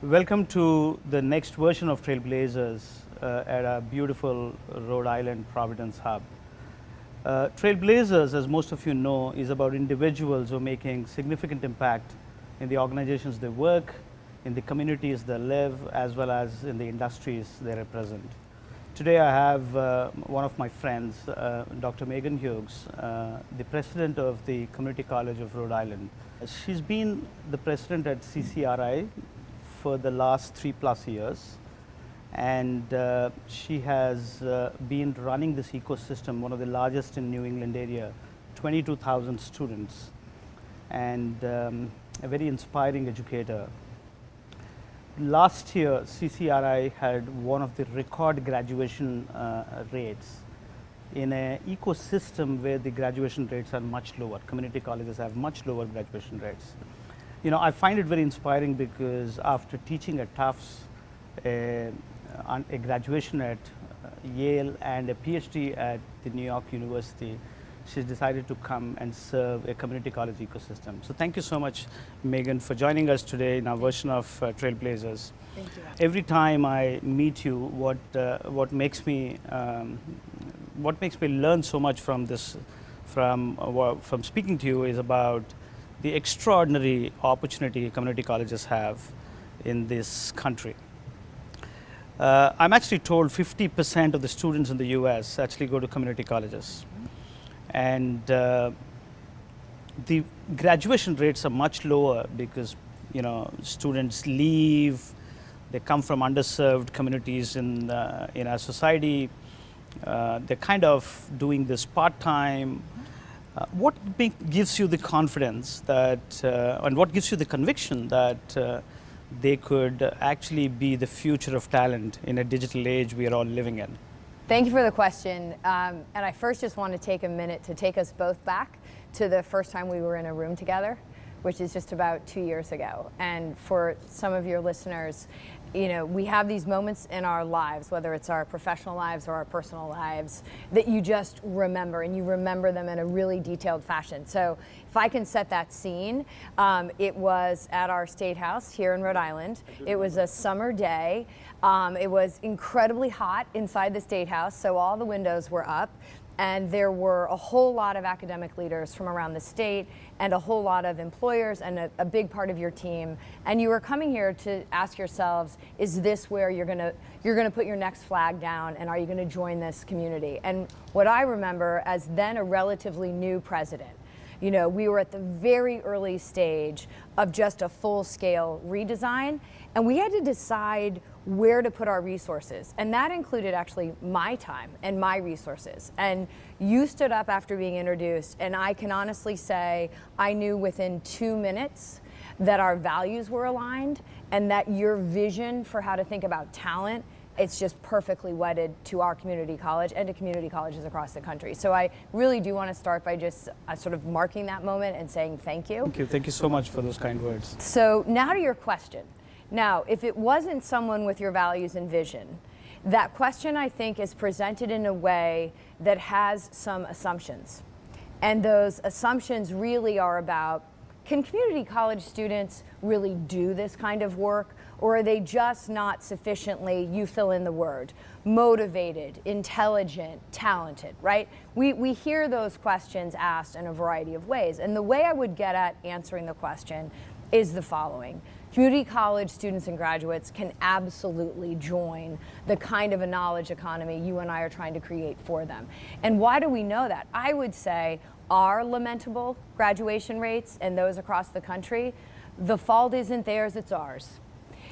Welcome to the next version of Trailblazers at our beautiful Rhode Island Providence hub. Trailblazers, as most of you know, is about individuals who are making significant impact in the organizations they work, in the communities they live, as well as in the industries they represent. Today I have one of my friends, Dr. Meghan Hughes, the president of the Community College of Rhode Island. She's been the president at CCRI for the last 3+ years, and she has been running this ecosystem, one of the largest in New England area, 22,000 students, and a very inspiring educator. Last year, CCRI had one of the record graduation rates in an ecosystem where the graduation rates are much lower. Community colleges have much lower graduation rates. You know, I find it very inspiring because after teaching at Tufts, a graduation at Yale and a PhD at the New York University, she's decided to come and serve a community college ecosystem. So thank you so much, Meghan, for joining us today in our version of Trailblazers. Thank you. Every time I meet you, what makes me learn so much from this, from speaking to you, is about the extraordinary opportunity community colleges have in this country. I'm actually told 50% of the students in the US actually go to community colleges. And the graduation rates are much lower because, you know, students leave, they come from underserved communities in our society. They're kind of doing this part-time. What gives you the confidence that, and what gives you the conviction that they could actually be the future of talent in a digital age we are all living in? Thank you for the question. And I first just want to take a minute to take us both back to the first time we were in a room together, which is just about 2 years ago. And for some of your listeners, you know, we have these moments in our lives, whether it's our professional lives or our personal lives, that you just remember, and you remember them in a really detailed fashion. So if I can set that scene, it was at our State House here in Rhode Island. It was a summer day. It was incredibly hot inside the State House, so all the windows were up. And there were a whole lot of academic leaders from around the state and a whole lot of employers and a big part of your team. And you were coming here to ask yourselves, is this where you're gonna put your next flag down, and are you gonna join this community? And what I remember as then a relatively new president, you know, we were at the very early stage of just a full-scale redesign, and we had to decide where to put our resources. And that included actually my time and my resources. And you stood up after being introduced, and I can honestly say I knew within 2 minutes that our values were aligned and that your vision for how to think about talent, it's just perfectly wedded to our community college and to community colleges across the country. So I really do want to start by just sort of marking that moment and saying thank you. Thank you. Thank you so much for those kind words. So now to your question. Now, if it wasn't someone with your values and vision, that question, I think, is presented in a way that has some assumptions. And those assumptions really are about, can community college students really do this kind of work? Or are they just not sufficiently, you fill in the word, motivated, intelligent, talented, right? We hear those questions asked in a variety of ways. And the way I would get at answering the question is the following. Community college students and graduates can absolutely join the kind of a knowledge economy you and I are trying to create for them. And why do we know that? I would say our lamentable graduation rates and those across the country, the fault isn't theirs, it's ours.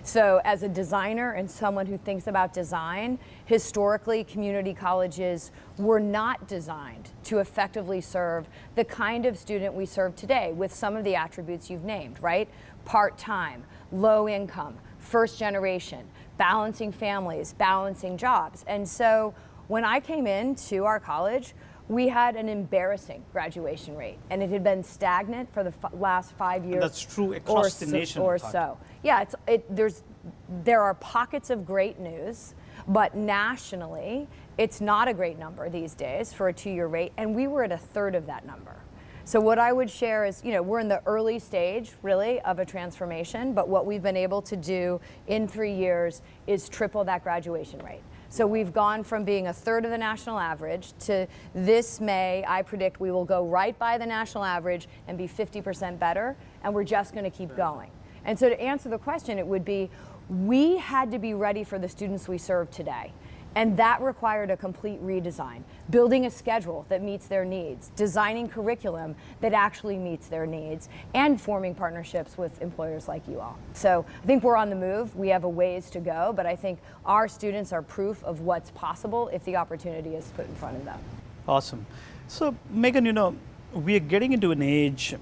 So as a designer and someone who thinks about design, historically community colleges were not designed to effectively serve the kind of student we serve today with some of the attributes you've named, right? Part-time, low income, first generation, balancing families, balancing jobs. And so when I came into our college, we had an embarrassing graduation rate, and it had been stagnant for the last 5 years. And that's true across the nation. Or so. Yeah, there are pockets of great news, But nationally, it's not a great number these days for a 2-year rate, and we were at a third of that number. So what I would share is, we're in the early stage, really, of a transformation, but what we've been able to do in 3 years is triple that graduation rate. So we've gone from being a third of the national average to this May, I predict we will go right by the national average and be 50% better, and we're just going to keep going. And so to answer the question, it would be, we had to be ready for the students we serve today. And that required a complete redesign, building a schedule that meets their needs, designing curriculum that actually meets their needs, and forming partnerships with employers like you all. So I think we're on the move. We have a ways to go, but I think our students are proof of what's possible if the opportunity is put in front of them. Awesome. So Meghan, we are getting into an age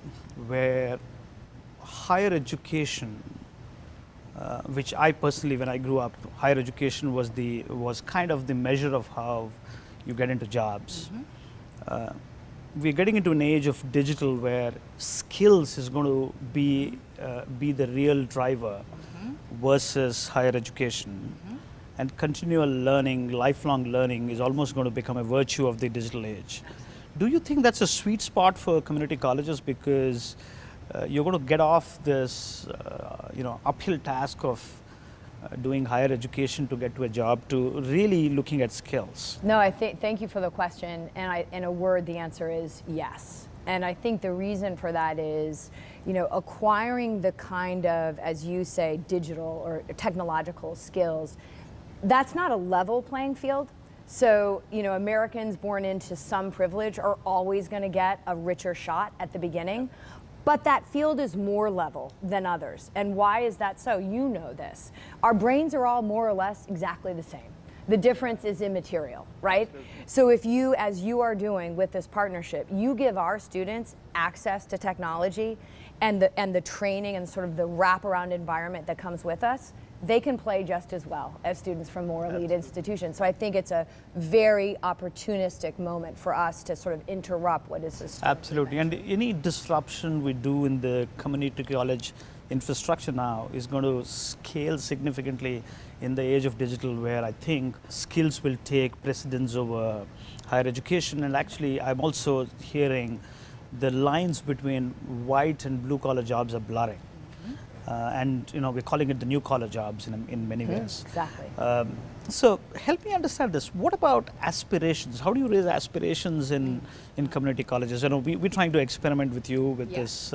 where higher education, which I personally, when I grew up, higher education was kind of the measure of how you get into jobs. We're getting into an age of digital where skills is going to be the real driver versus higher education. And continual learning, lifelong learning is almost going to become a virtue of the digital age. Do you think that's a sweet spot for community colleges, because you're going to get off this uphill task of doing higher education to get to a job, to really looking at skills? No, thank you for the question, and in a word, the answer is yes. And I think the reason for that is, acquiring the kind of, as you say, digital or technological skills, that's not a level playing field. So, Americans born into some privilege are always going to get a richer shot at the beginning. But that field is more level than others. And why is that so? You know this. Our brains are all more or less exactly the same. The difference is immaterial, right? So if you, as you are doing with this partnership, you give our students access to technology and the training and sort of the wraparound environment that comes with us, they can play just as well as students from more elite institutions. So I think it's a very opportunistic moment for us to sort of interrupt what is this. Absolutely, and any disruption we do in the community college infrastructure now is going to scale significantly in the age of digital, where I think skills will take precedence over higher education. And actually, I'm also hearing the lines between white and blue collar jobs are blurring. And we're calling it the new collar jobs in many ways. Exactly. So help me understand this. What about aspirations? How do you raise aspirations in community colleges? We're trying to experiment with you with this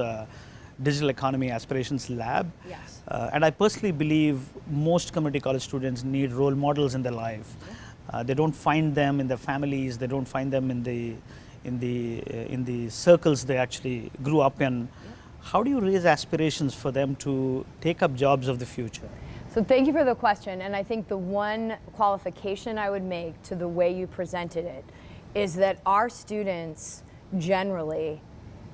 Digital Economy Aspirations Lab. Yes. And I personally believe most community college students need role models in their life. They don't find them in their families. They don't find them in the circles they actually grew up in. How do you raise aspirations for them to take up jobs of the future? So thank you for the question, and I think the one qualification I would make to the way you presented it is that our students generally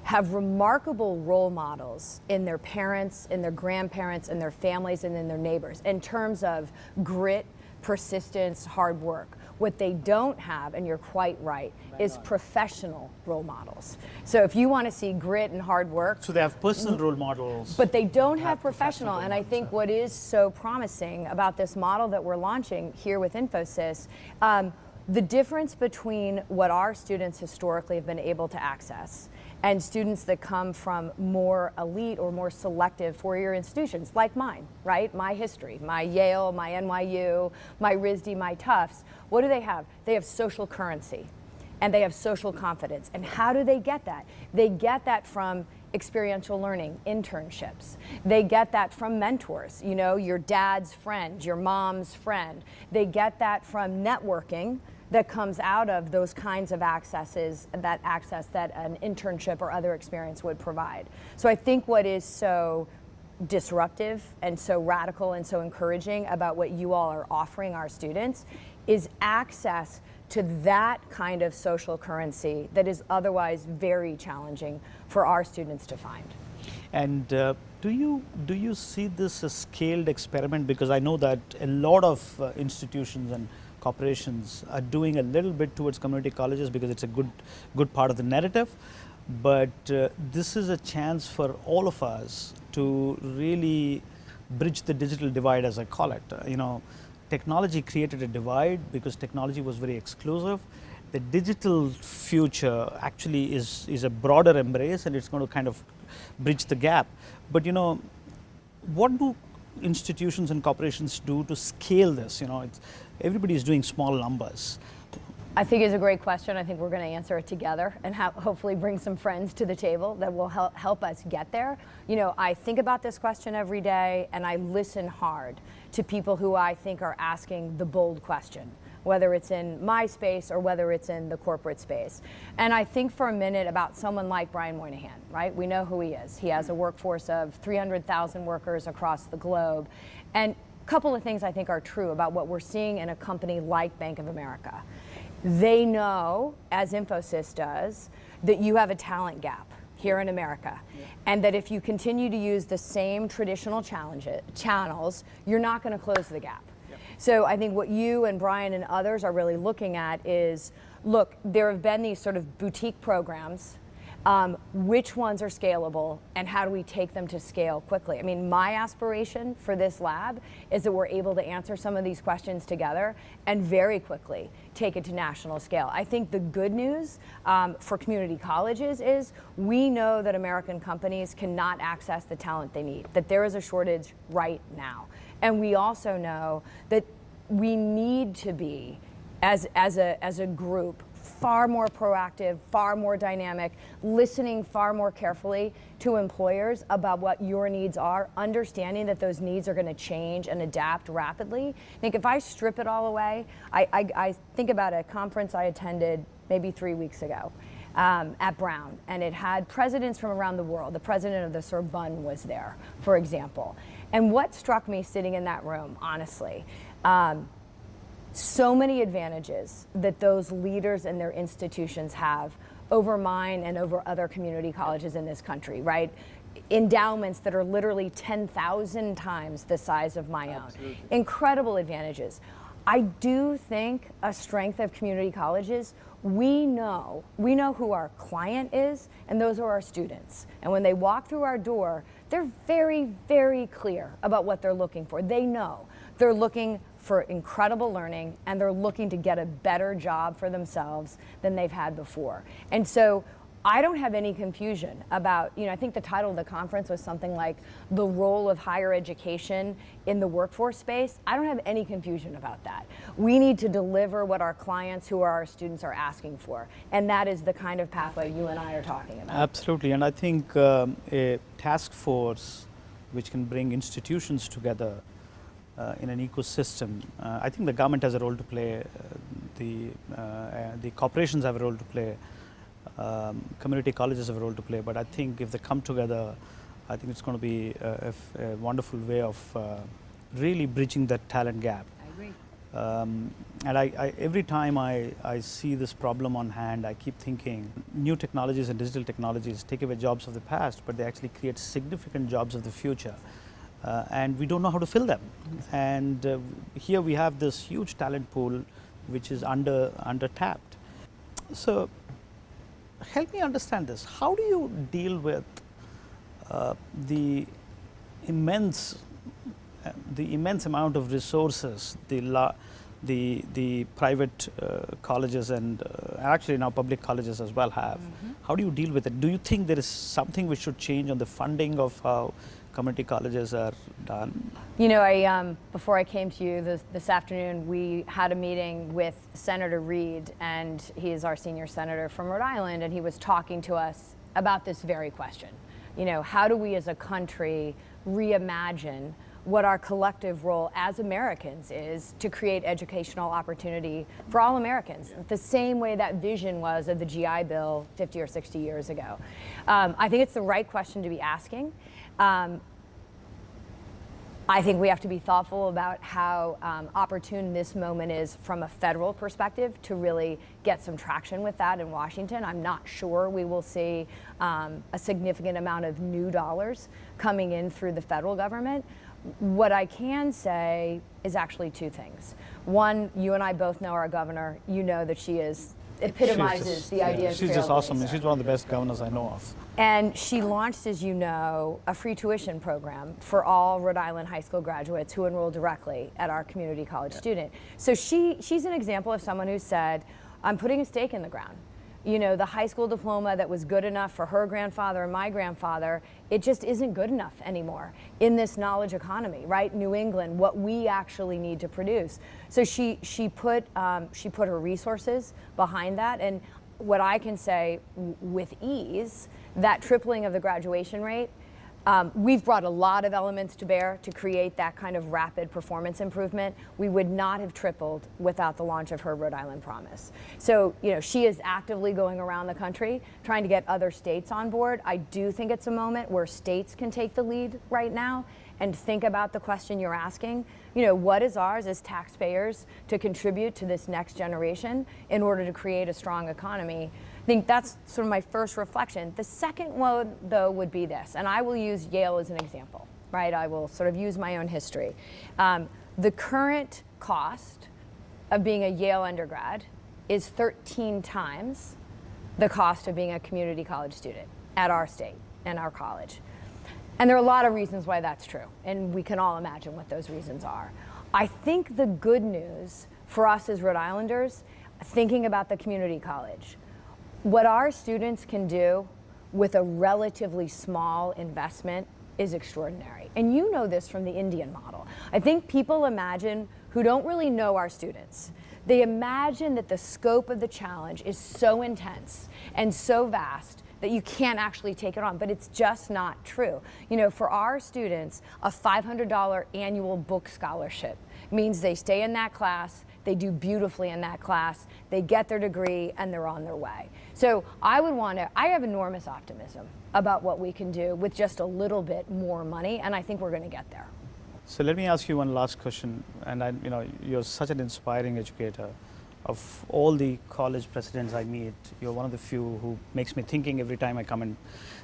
have remarkable role models in their parents, in their grandparents, in their families, and in their neighbors in terms of grit, persistence, hard work. What they don't have, and you're quite right, is professional role models. So if you want to see grit and hard work. So they have personal role models. But they don't have professional. And I think what is so promising about this model that we're launching here with Infosys, the difference between what our students historically have been able to access and students that come from more elite or more selective four-year institutions like mine, right? My history, my Yale, my NYU, my RISD, my Tufts. What do they have? They have social currency and they have social confidence. And how do they get that? They get that from experiential learning, internships. They get that from mentors, your dad's friend, your mom's friend. They get that from networking that comes out of those kinds of access that an internship or other experience would provide. So I think what is so disruptive and so radical and so encouraging about what you all are offering our students is access to that kind of social currency that is otherwise very challenging for our students to find. And do you see this as a scaled experiment? Because I know that a lot of institutions and corporations are doing a little bit towards community colleges because it's a good part of the narrative, but this is a chance for all of us to really bridge the digital divide, as I call it. technology created a divide because technology was very exclusive. The digital future actually is a broader embrace, and it's going to kind of bridge the gap. But what do institutions and corporations do to scale this? Everybody is doing small numbers. I think it's a great question. I think we're going to answer it together and hopefully bring some friends to the table that will help us get there. I think about this question every day, and I listen hard to people who I think are asking the bold question, whether it's in my space or whether it's in the corporate space. And I think for a minute about someone like Brian Moynihan, right? We know who he is. He has a workforce of 300,000 workers across the globe. And a couple of things I think are true about what we're seeing in a company like Bank of America. They know, as Infosys does, that you have a talent gap here in America, and that if you continue to use the same traditional channels, you're not going to close the gap. So I think what you and Brian and others are really looking at is, look, there have been these sort of boutique programs. Which ones are scalable, and how do we take them to scale quickly? I mean, my aspiration for this lab is that we're able to answer some of these questions together and very quickly take it to national scale. I think the good news for community colleges is we know that American companies cannot access the talent they need, that there is a shortage right now. And we also know that we need to be, as a group, far more proactive, far more dynamic, listening far more carefully to employers about what your needs are, understanding that those needs are going to change and adapt rapidly. I think if I strip it all away, I think about a conference I attended maybe 3 weeks ago at Brown, and it had presidents from around the world. The president of the Sorbonne was there, for example. And what struck me sitting in that room, honestly, so many advantages that those leaders and their institutions have over mine and over other community colleges in this country, right? Endowments that are literally 10,000 times the size of my own. Absolutely. Incredible advantages. I do think a strength of community colleges, we know who our client is, and those are our students. And when they walk through our door, they're very, very clear about what they're looking for. They know they're looking for incredible learning, and they're looking to get a better job for themselves than they've had before. And so I don't have any confusion about, I think the title of the conference was something like the role of higher education in the workforce space. I don't have any confusion about that. We need to deliver what our clients, who are our students, are asking for. And that is the kind of pathway you and I are talking about. Absolutely. And I think a task force which can bring institutions together in an ecosystem. I think the government has a role to play, the corporations have a role to play, community colleges have a role to play, but I think if they come together, I think it's going to be a wonderful way of really bridging that talent gap. I agree. And every time I see this problem on hand, I keep thinking new technologies and digital technologies take away jobs of the past, but they actually create significant jobs of the future. And we don't know how to fill them. And here we have this huge talent pool which is under-tapped. So help me understand this. How do you deal with the immense amount of resources the private colleges and actually now public colleges as well have? Mm-hmm. How do you deal with it? Do you think there is something which should change on the funding of how community colleges are done? Before I came to you this afternoon, we had a meeting with Senator Rhode, and he is our senior senator from Rhode Island, and he was talking to us about this very question. How do we as a country reimagine what our collective role as Americans is to create educational opportunity for all Americans, the same way that vision was of the GI Bill 50 or 60 years ago. I think it's the right question to be asking. I think we have to be thoughtful about how opportune this moment is from a federal perspective to really get some traction with that in Washington. I'm not sure we will see a significant amount of new dollars coming in through the federal government. What I can say is actually two things. One, you and I both know our governor. You know that she is epitomizes the idea of She's just awesome. Trailblazer. She's one of the best governors I know of. And she launched, as you know, a free tuition program for all Rhode Island high school graduates who enroll directly at our community college student. So she's an example of someone who said, I'm putting a stake in the ground. You know, the high school diploma that was good enough for her grandfather and my grandfather, it just isn't good enough anymore in this knowledge economy, right? New England, what we actually need to produce. So she put her resources behind that, and what I can say with ease, that tripling of the graduation rate, we've brought a lot of elements to bear to create that kind of rapid performance improvement. We would not have tripled without the launch of her Rhode Island Promise. So, you know, she is actively going around the country trying to get other states on board. I do think it's a moment where states can take the lead right now and think about the question you're asking. You know, what is ours as taxpayers to contribute to this next generation in order to create a strong economy? I think that's sort of my first reflection. The second one, though, would be this, and I will use Yale as an example, right? I will sort of use my own history. The current cost of being a Yale undergrad is 13 times the cost of being a community college student at our state and our college. And there are a lot of reasons why that's true, and we can all imagine what those reasons are. I think the good news for us as Rhode Islanders, thinking about the community college, what our students can do with a relatively small investment is extraordinary. And you know this from the Indian model. I think people imagine, who don't really know our students, they imagine that the scope of the challenge is so intense and so vast that you can't actually take it on, but it's just not true. You know, for our students, a $500 annual book scholarship means they stay in that class, they do beautifully in that class, they get their degree, and they're on their way. So I have enormous optimism about what we can do with just a little bit more money, and I think we're gonna get there. So let me ask you one last question, and you know, you're such an inspiring educator. Of all the college presidents I meet, you're one of the few who makes me thinking every time I come and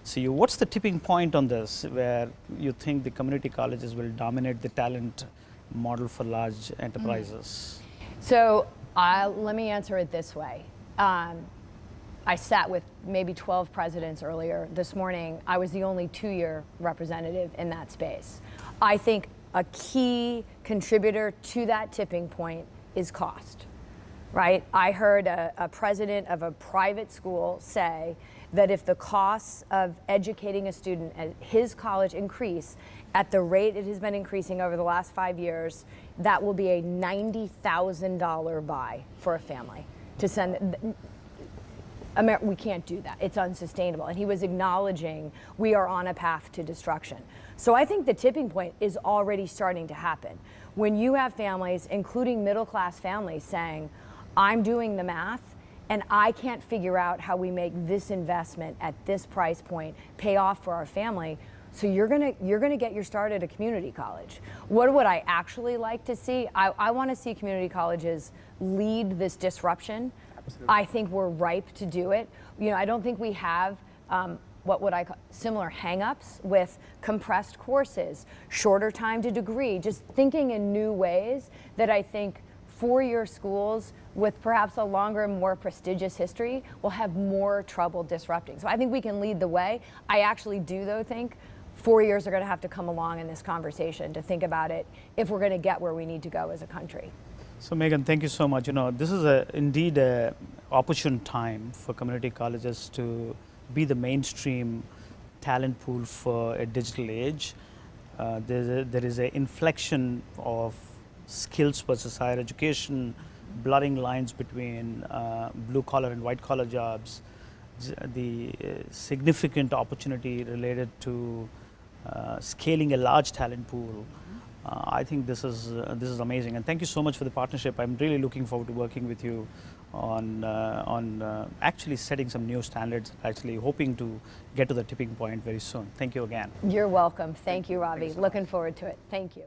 see you. What's the tipping point on this where you think the community colleges will dominate the talent model for large enterprises? So let me answer it this way. I sat with maybe 12 presidents earlier this morning. I was the only two-year representative in that space. I think a key contributor to that tipping point is cost. Right? I heard a president of a private school say that if the costs of educating a student at his college increase at the rate it has been increasing over the last 5 years, that will be a $90,000 buy for a family to send. We can't do that. It's unsustainable. And he was acknowledging we are on a path to destruction. So I think the tipping point is already starting to happen. When you have families, including middle-class families, saying, I'm doing the math, and I can't figure out how we make this investment at this price point pay off for our family, so you're gonna get your start at a community college. What would I actually like to see? I want to see community colleges lead this disruption. Absolutely. I think we're ripe to do it. You know, I don't think we have what would I call similar hang-ups with compressed courses, shorter time to degree, just thinking in new ways that I think four-year schools with perhaps a longer, more prestigious history will have more trouble disrupting. So I think we can lead the way. I actually do, though, think 4 years are going to have to come along in this conversation to think about it if we're going to get where we need to go as a country. So Meghan, thank you so much. You know, this is indeed an opportune time for community colleges to be the mainstream talent pool for a digital age. There is an inflection of skills versus higher education, blurring lines between blue collar and white collar jobs, the significant opportunity related to scaling a large talent pool. I think this is amazing, and thank you so much for the partnership. I'm really looking forward to working with you on actually setting some new standards, actually hoping to get to the tipping point very soon. Thank you again. You're welcome. Thank you, Ravi. Looking forward to it. Thank you.